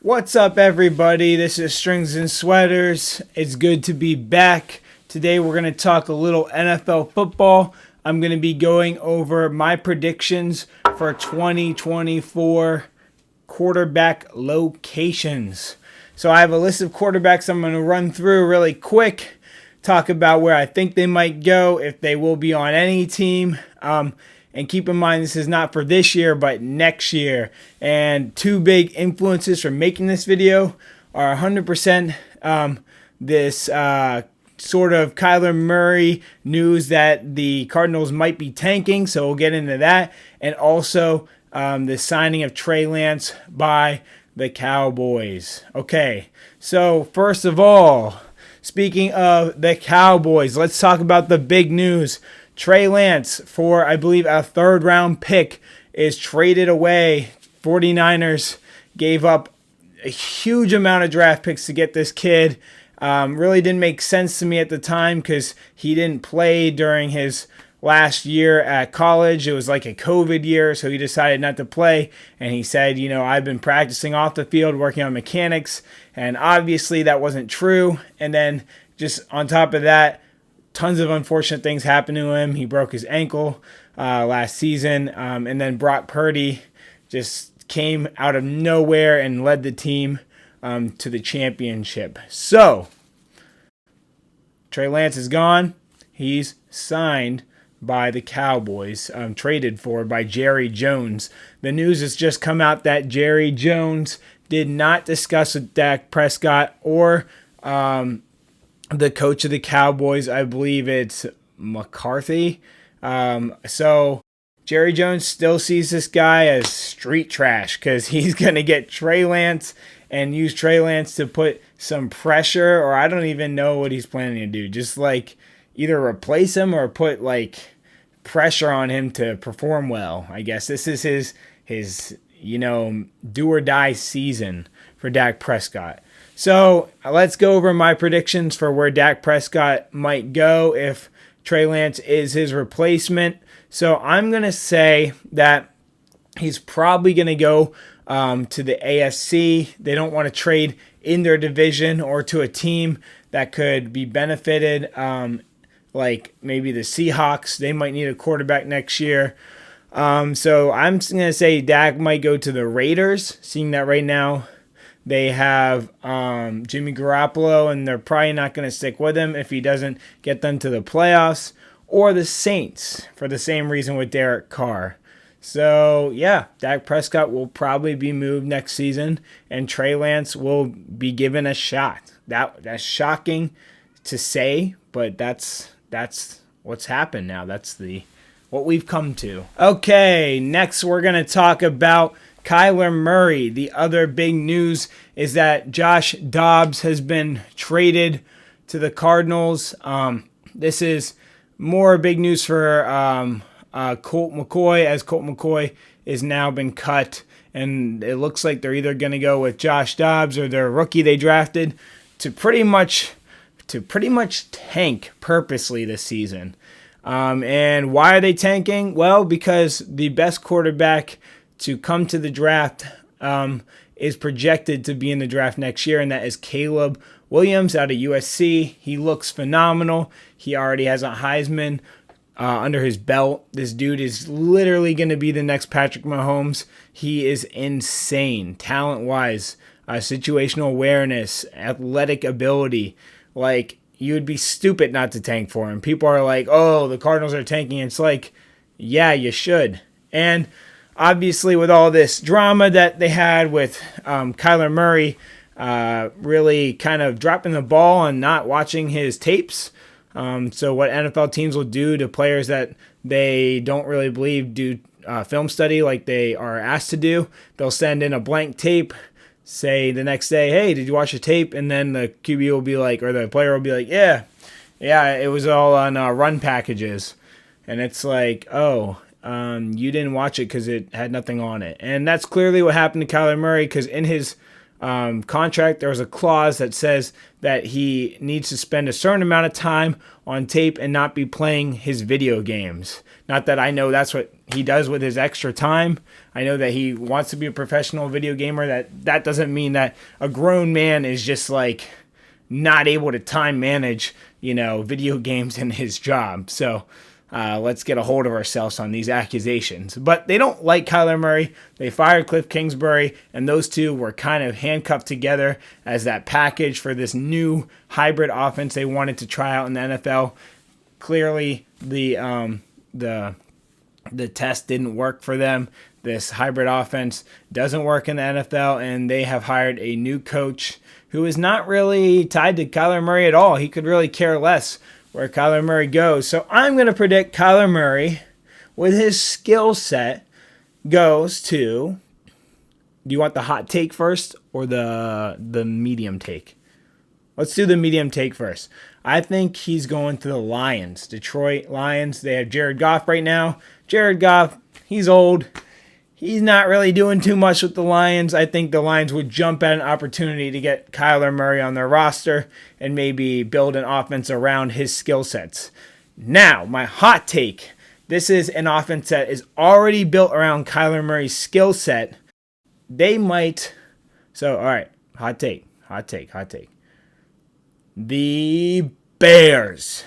What's up, everybody? This is Strings and Sweaters. It's good to be back. Today, we're going to talk a little NFL football. I'm going to be going over my predictions for 2024 quarterback locations. So, I have a list of quarterbacks I'm going to run through really quick, talk about where I think they might go, if they will be on any team. And keep in mind, this is not for this year, but next year. And two big influences for making this video are 100% this sort of Kyler Murray news that the Cardinals might be tanking. So we'll get into that. And also the signing of Trey Lance by the Cowboys. Okay, so first of all, speaking of the Cowboys, let's talk about the big news. Trey Lance, for I believe a third-round pick, is traded away. 49ers gave up a huge amount of draft picks to get this kid. Really didn't make sense to me at the time because he didn't play during his last year at college. It was like a COVID year, so he decided not to play. And he said, I've been practicing off the field, working on mechanics. And obviously that wasn't true. And then just on top of that, tons of unfortunate things happened to him. He broke his ankle last season. And then Brock Purdy just came out of nowhere and led the team to the championship. So, Trey Lance is gone. He's signed by the Cowboys, traded for by Jerry Jones. The news has just come out that Jerry Jones did not discuss with Dak Prescott or the coach of the Cowboys. I believe it's McCarthy. So Jerry Jones still sees this guy as street trash because he's going to get Trey Lance and use Trey Lance to put some pressure, or I don't even know what he's planning to do. Just like either replace him or put like pressure on him to perform well. I guess this is his do or die season for Dak Prescott. So let's go over my predictions for where Dak Prescott might go if Trey Lance is his replacement. So I'm going to say that he's probably going to go to the AFC. They don't want to trade in their division or to a team that could be benefited, like maybe the Seahawks. They might need a quarterback next year. So I'm going to say Dak might go to the Raiders, seeing that right now they have Jimmy Garoppolo, and they're probably not going to stick with him if he doesn't get them to the playoffs, or the Saints for the same reason with Derek Carr. So, yeah, Dak Prescott will probably be moved next season, and Trey Lance will be given a shot. That's shocking to say, but that's what's happened now. That's what we've come to. Okay, next we're going to talk about Kyler Murray. The other big news is that Josh Dobbs has been traded to the Cardinals. This is more big news for Colt McCoy, as Colt McCoy is now been cut, and it looks like they're either going to go with Josh Dobbs or their rookie they drafted to pretty much tank purposely this season. And why are they tanking? Well, because the best quarterback to come to the draft is projected to be in the draft next year, and that is Caleb Williams out of USC. He looks phenomenal. He already has a Heisman under his belt. This dude is literally going to be the next Patrick Mahomes. He is insane, talent-wise, situational awareness, athletic ability. Like, you would be stupid not to tank for him. People are like, oh, the Cardinals are tanking. It's like, yeah, you should. And obviously, with all this drama that they had with Kyler Murray really kind of dropping the ball and not watching his tapes. So what NFL teams will do to players that they don't really believe do film study like they are asked to do, they'll send in a blank tape, say the next day, hey, did you watch the tape? And then the QB will be like, or the player will be like, yeah, it was all on run packages. And it's like, oh, you didn't watch it because it had nothing on it. And that's clearly what happened to Kyler Murray, because in his contract, there was a clause that says that he needs to spend a certain amount of time on tape and not be playing his video games. Not that I know that's what he does with his extra time. I know that he wants to be a professional video gamer. That doesn't mean that a grown man is just like not able to time manage, video games in his job. So let's get a hold of ourselves on these accusations. But they don't like Kyler Murray. They fired Cliff Kingsbury, and those two were kind of handcuffed together as that package for this new hybrid offense they wanted to try out in the NFL. Clearly, the test didn't work for them. This hybrid offense doesn't work in the NFL, and they have hired a new coach who is not really tied to Kyler Murray at all. He could really care less where Kyler Murray goes. So I'm going to predict Kyler Murray, with his skill set, goes to... Do you want the hot take first or the medium take? Let's do the medium take first. I think he's going to the Lions. Detroit Lions. They have Jared Goff right now. Jared Goff, he's old. He's not really doing too much with the Lions. I think the Lions would jump at an opportunity to get Kyler Murray on their roster and maybe build an offense around his skill sets. Now, my hot take. This is an offense that is already built around Kyler Murray's skill set. They might... So, all right. Hot take. The Bears.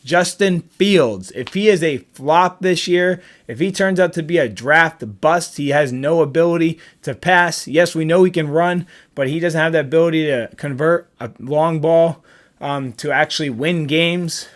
Justin Fields, if he is a flop this year, if he turns out to be a draft bust, he has no ability to pass. Yes, we know he can run, but he doesn't have the ability to convert a long ball to actually win games.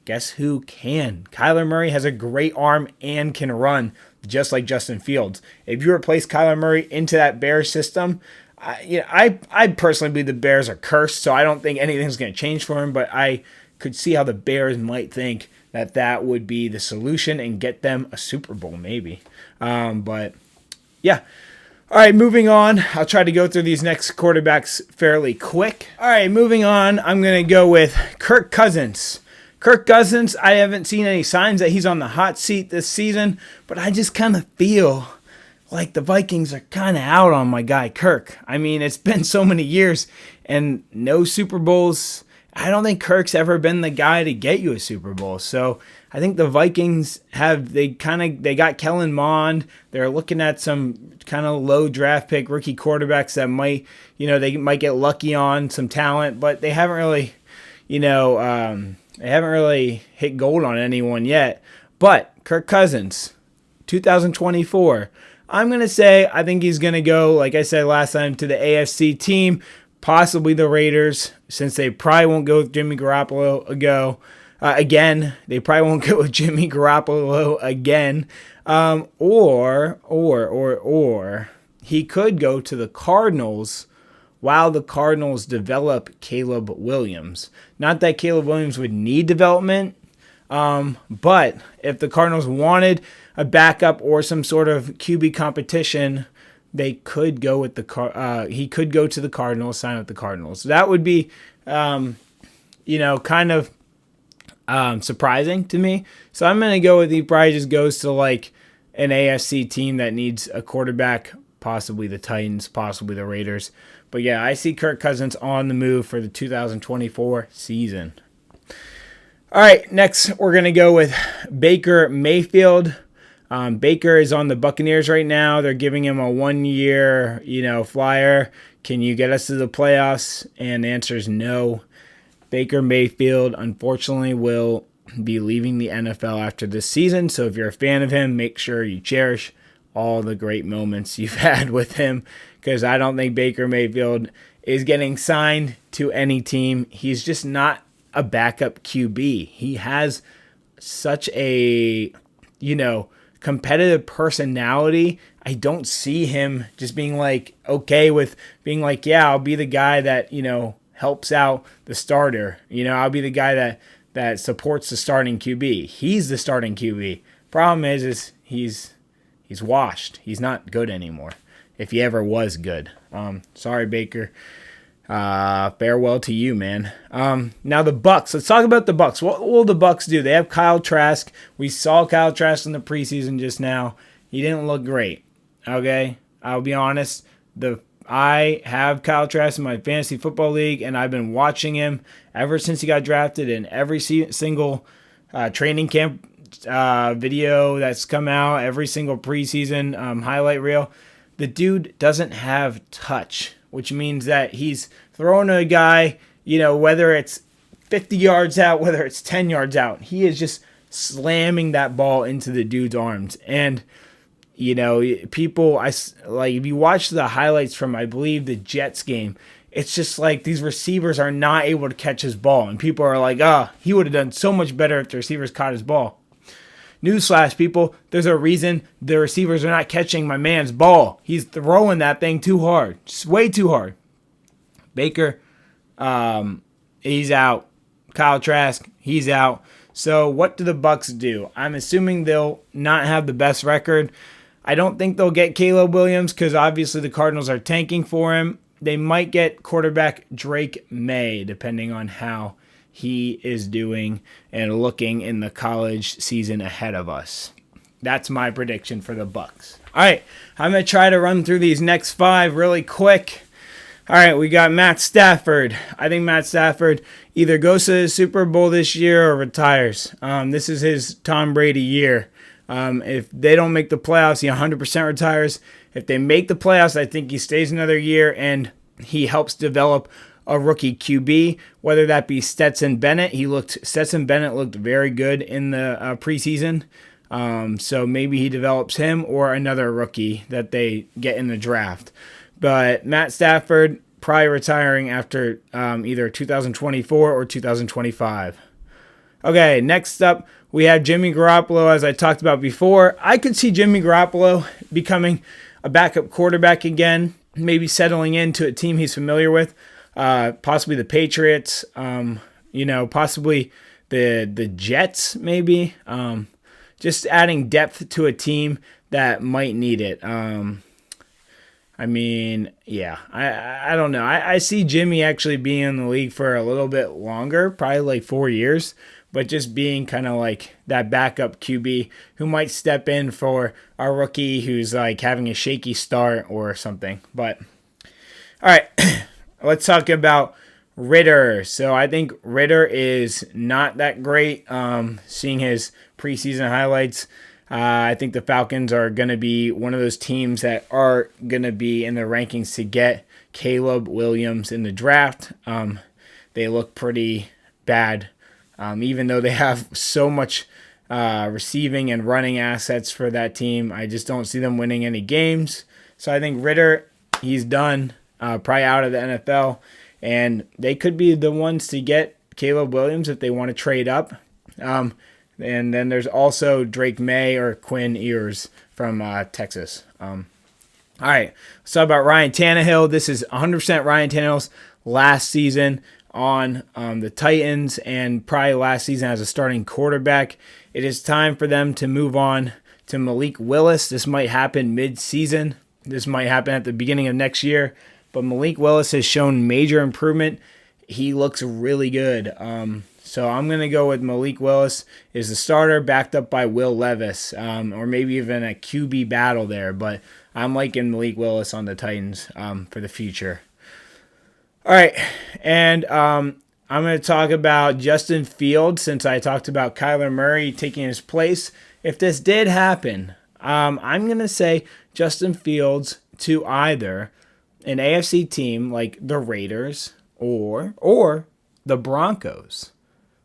Guess who can? Kyler Murray has a great arm and can run, just like Justin Fields. If you replace Kyler Murray into that Bears system, I personally believe the Bears are cursed, so I don't think anything's going to change for him, but I could see how the Bears might think that would be the solution and get them a Super Bowl maybe. But yeah. All right, moving on. I'll try to go through these next quarterbacks fairly quick. All right, moving on. I'm going to go with Kirk Cousins. Kirk Cousins, I haven't seen any signs that he's on the hot seat this season, but I just kind of feel like the Vikings are kind of out on my guy Kirk. I mean, it's been so many years and no Super Bowls. I don't think Kirk's ever been the guy to get you a Super Bowl. So I think the Vikings they got Kellen Mond. They're looking at some kind of low draft pick rookie quarterbacks that might, they might get lucky on some talent, but they haven't really, hit gold on anyone yet. But Kirk Cousins, 2024, I'm going to say I think he's going to go, like I said last time, to the AFC team. Possibly the Raiders, since they probably won't go with Jimmy Garoppolo again. They probably won't go with Jimmy Garoppolo again. Or he could go to the Cardinals while the Cardinals develop Caleb Williams. Not that Caleb Williams would need development, but if the Cardinals wanted a backup or some sort of QB competition, they could go with he could go to the Cardinals, sign with the Cardinals. That would be, kind of surprising to me. So I'm going to go with he probably just goes to like an AFC team that needs a quarterback, possibly the Titans, possibly the Raiders. But yeah, I see Kirk Cousins on the move for the 2024 season. All right, next we're going to go with Baker Mayfield. Baker is on the Buccaneers right now. They're giving him a 1-year, flyer. Can you get us to the playoffs? And the answer is no. Baker Mayfield, unfortunately, will be leaving the NFL after this season. So if you're a fan of him, make sure you cherish all the great moments you've had with him, because I don't think Baker Mayfield is getting signed to any team. He's just not a backup QB. He has such a, competitive personality. I don't see him just being like okay with being like, yeah, I'll be the guy that, helps out the starter. I'll be the guy that supports the starting QB. He's the starting QB. Problem is he's washed. He's not good anymore. If he ever was good. Sorry, Baker. Farewell to you, man. Now the Bucks. Let's talk about the Bucks. What will the Bucks do? They have Kyle Trask. We saw Kyle Trask in the preseason just now. He didn't look great. Okay, I'll be honest. The I have Kyle Trask in my fantasy football league, and I've been watching him ever since he got drafted in every single training camp video that's come out, every single preseason highlight reel. The dude doesn't have touch, which means that he's throwing a guy, whether it's 50 yards out, whether it's 10 yards out, he is just slamming that ball into the dude's arms. And people, if you watch the highlights from, I believe, the Jets game, it's just like these receivers are not able to catch his ball. And people are like, he would have done so much better if the receivers caught his ball. Newsflash, people, there's a reason the receivers are not catching my man's ball. He's throwing that thing too hard. Just way too hard. Baker, he's out. Kyle Trask, he's out. So what do the Bucks do? I'm assuming they'll not have the best record. I don't think they'll get Caleb Williams because obviously the Cardinals are tanking for him. They might get quarterback Drake May, depending on how he is doing and looking in the college season ahead of us. That's my prediction for the Bucks. All right, I'm going to try to run through these next 5 really quick. All right, we got Matt Stafford. I think Matt Stafford either goes to the Super Bowl this year or retires. This is his Tom Brady year. If they don't make the playoffs, he 100% retires. If they make the playoffs, I think he stays another year and he helps develop a rookie QB, whether that be Stetson Bennett. Stetson Bennett looked very good in the preseason. So maybe he develops him or another rookie that they get in the draft. But Matt Stafford probably retiring after either 2024 or 2025. Okay, next up, we have Jimmy Garoppolo, as I talked about before. I could see Jimmy Garoppolo becoming a backup quarterback again, maybe settling into a team he's familiar with. Possibly the Patriots, possibly the Jets, maybe. Just adding depth to a team that might need it. I don't know. I see Jimmy actually being in the league for a little bit longer, probably like 4 years, but just being kind of like that backup QB who might step in for a rookie who's like having a shaky start or something. But all right. Let's talk about Ritter. So I think Ritter is not that great. Seeing his preseason highlights, I think the Falcons are going to be one of those teams that are going to be in the rankings to get Caleb Williams in the draft. They look pretty bad, even though they have so much receiving and running assets for that team. I just don't see them winning any games. So I think Ritter, he's done. Probably out of the NFL, and they could be the ones to get Caleb Williams if they want to trade up. And then there's also Drake May or Quinn Ewers from Texas. All right, let's talk about Ryan Tannehill. This is 100% Ryan Tannehill's last season on the Titans and probably last season as a starting quarterback. It is time for them to move on to Malik Willis. This might happen mid-season. This might happen at the beginning of next year. But Malik Willis has shown major improvement. He looks really good. So I'm going to go with Malik Willis is the starter, backed up by Will Levis, or maybe even a QB battle there. But I'm liking Malik Willis on the Titans for the future. All right, and I'm going to talk about Justin Fields since I talked about Kyler Murray taking his place. If this did happen, I'm going to say Justin Fields to either an AFC team like the Raiders or the Broncos.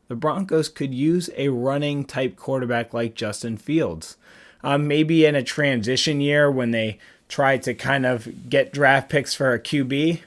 The Broncos could use a running type quarterback like Justin Fields. Maybe in a transition year when they try to kind of get draft picks for a QB.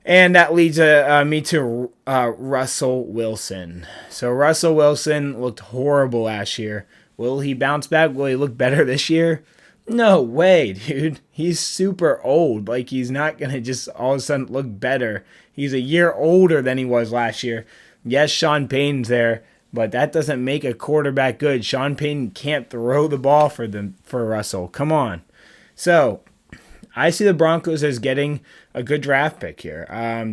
And that leads me to Russell Wilson. So Russell Wilson looked horrible last year. Will he bounce back? Will he look better this year? No way, dude. He's super old. Like, he's not going to just all of a sudden look better. He's a year older than he was last year. Yes, Sean Payton's there, but that doesn't make a quarterback good. Sean Payton can't throw the ball for Russell. Come on. So, I see the Broncos as getting a good draft pick here.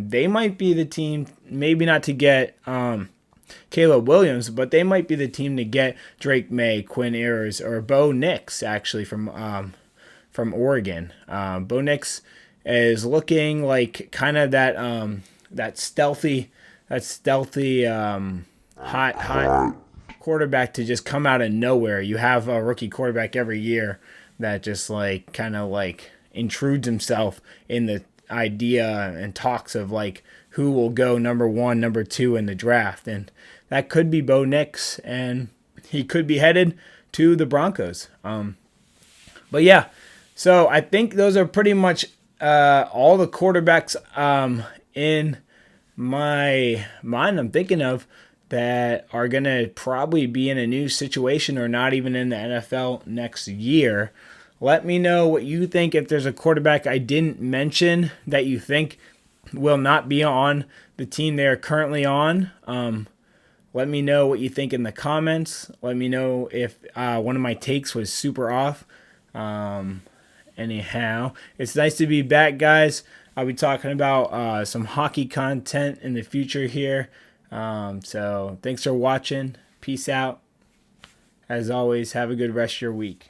They might be the team, maybe not to get Caleb Williams, but they might be the team to get Drake May, Quinn Ewers, or Bo Nix, actually, from Oregon. Bo Nix is looking like kind of that stealthy hot quarterback to just come out of nowhere. You have a rookie quarterback every year that just like kind of like intrudes himself in the idea and talks of like who will go number 1, number 2 in the draft, and that could be Bo Nix, and he could be headed to the Broncos. But yeah, so I think those are pretty much all the quarterbacks in my mind I'm thinking of that are going to probably be in a new situation or not even in the NFL next year. Let me know what you think. If there's a quarterback I didn't mention that you think will not be on the team they are currently on, let me know what you think in the comments. Let me know if one of my takes was super off. Anyhow, it's nice to be back, guys. I'll be talking about some hockey content in the future here. So thanks for watching. Peace out. As always, have a good rest of your week.